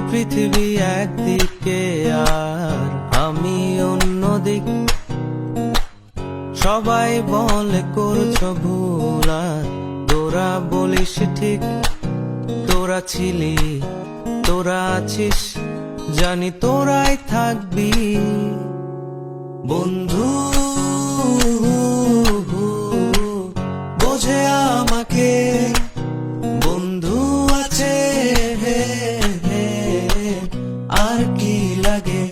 পৃথিবী একদিকে আর আমি অন্যদিক। সবাই বলে করছো ভুল আর তোরা বলিস ঠিক। তোরা ছিলি, তোরা আছিস, জানি তোরাই থাকবি বন্ধু। বোঝে আমাকে বন্ধু আছে, আর কি লাগে।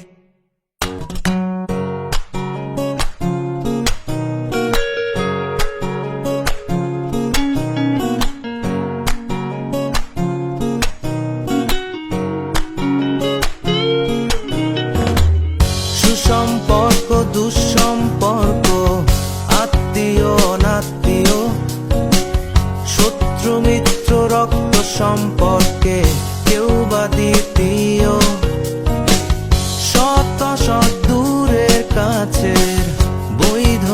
সুসম্পর্ক দুঃসম্পর্ক, আত্মীয় অনাত্মীয়, শত্রু মিত্র রক্ত সম্পর্কে কেউ বা দ্বিতীয়। শত শত দূরের কাছের, বৈধ